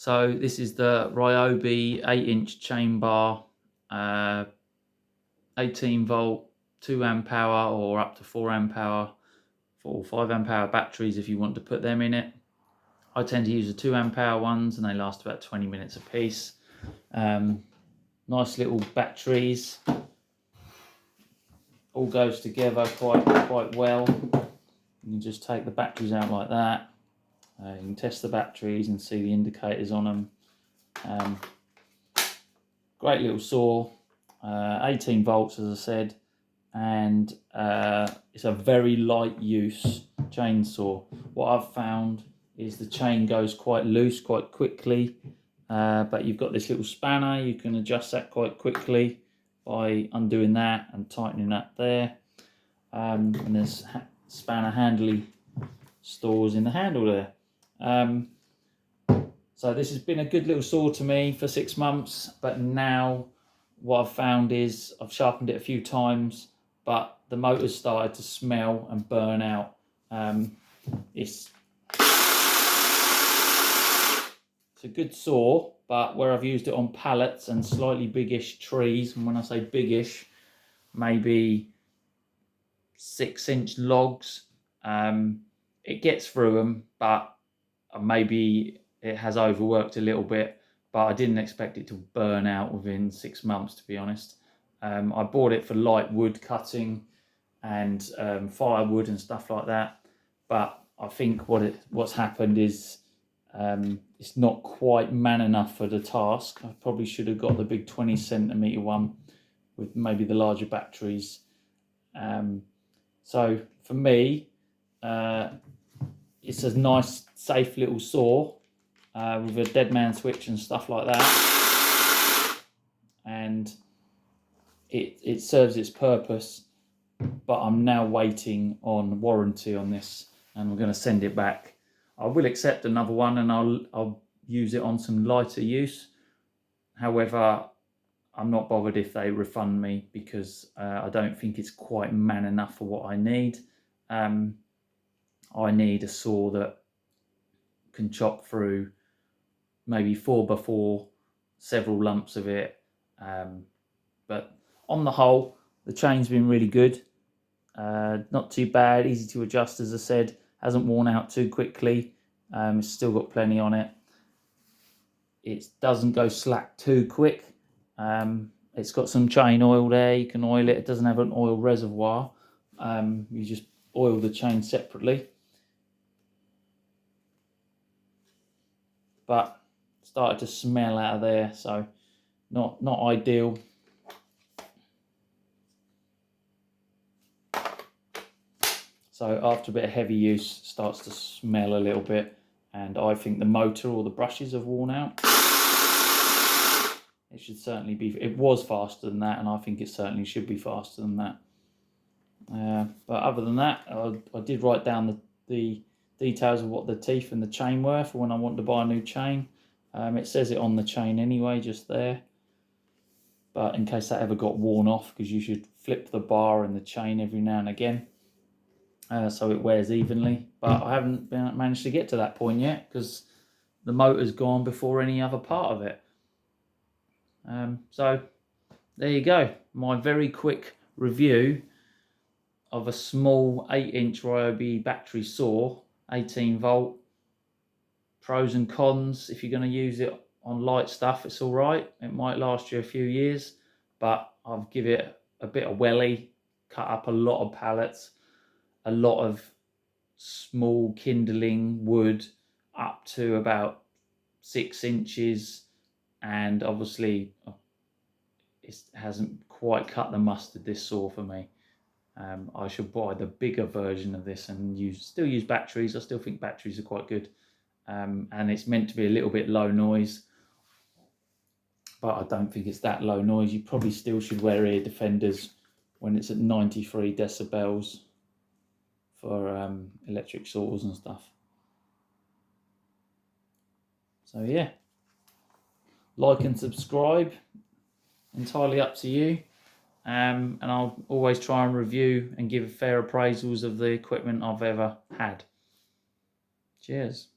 So this is the Ryobi 8-inch chain bar, 18 volt, 2 amp hour or up to 4 amp hour, 4 or 5 amp hour batteries if you want to put them in it. I tend to use the 2 amp hour ones and they last about 20 minutes a piece. Nice little batteries. All goes together quite well. You can just take the batteries out like that. You can test the batteries and see the indicators on them. Great little saw, 18 volts as I said, and it's a very light use chainsaw. What I've found is the chain goes quite loose quite quickly, but you've got this little spanner, you can adjust that quite quickly by undoing that and tightening that there. And there's spanner handily stores in the handle there. So this has been a good little saw to me for 6 months, but now what I've found is I've sharpened it a few times, but the motor's started to smell and burn out. It's a good saw, but where I've used it on pallets and slightly biggish trees, and when I say biggish, maybe 6-inch logs, it gets through them, but maybe it has overworked a little bit, but I didn't expect it to burn out within 6 months, to be honest. I bought it for light wood cutting and firewood and stuff like that, but I think what's happened is it's not quite man enough for the task. I probably should have got the big 20 centimetre one with maybe the larger batteries. So for me, it's a nice, safe little saw with a dead man switch and stuff like that, and it serves its purpose. But I'm now waiting on warranty on this, and we're going to send it back. I will accept another one, and I'll use it on some lighter use. However, I'm not bothered if they refund me, because I don't think it's quite man enough for what I need. I need a saw that can chop through maybe 4x4, several lumps of it. But on the whole, the chain's been really good. Not too bad, easy to adjust as I said, hasn't worn out too quickly. It's still got plenty on it. It doesn't go slack too quick. It's got some chain oil there, you can oil it. It doesn't have an oil reservoir. You just oil the chain separately. But started to smell out of there, so not ideal. So after a bit of heavy use, starts to smell a little bit, and I think the motor or the brushes have worn out. It should certainly be, it was faster than that, and I think it certainly should be faster than that. But other than that, I did write down the details of what the teeth and the chain were for when I want to buy a new chain. It says it on the chain anyway, just there. But in case that ever got worn off, because you should flip the bar and the chain every now and again, so it wears evenly. But I haven't managed to get to that point yet, because the motor's gone before any other part of it. So there you go, my very quick review of a small 8-inch Ryobi battery saw, 18 volt. Pros and cons: if you're going to use it on light stuff, it's all right, it might last you a few years, but I'll give it a bit of welly, cut up a lot of pallets, a lot of small kindling wood up to about 6 inches, and obviously it hasn't quite cut the mustard, this saw, for me. I should buy the bigger version of this and still use batteries. I still think batteries are quite good, and it's meant to be a little bit low noise, but I don't think it's that low noise. You probably still should wear ear defenders when it's at 93 decibels for electric saws and stuff. So yeah, like and subscribe, entirely up to you. And I'll always try and review and give fair appraisals of the equipment I've ever had. Cheers.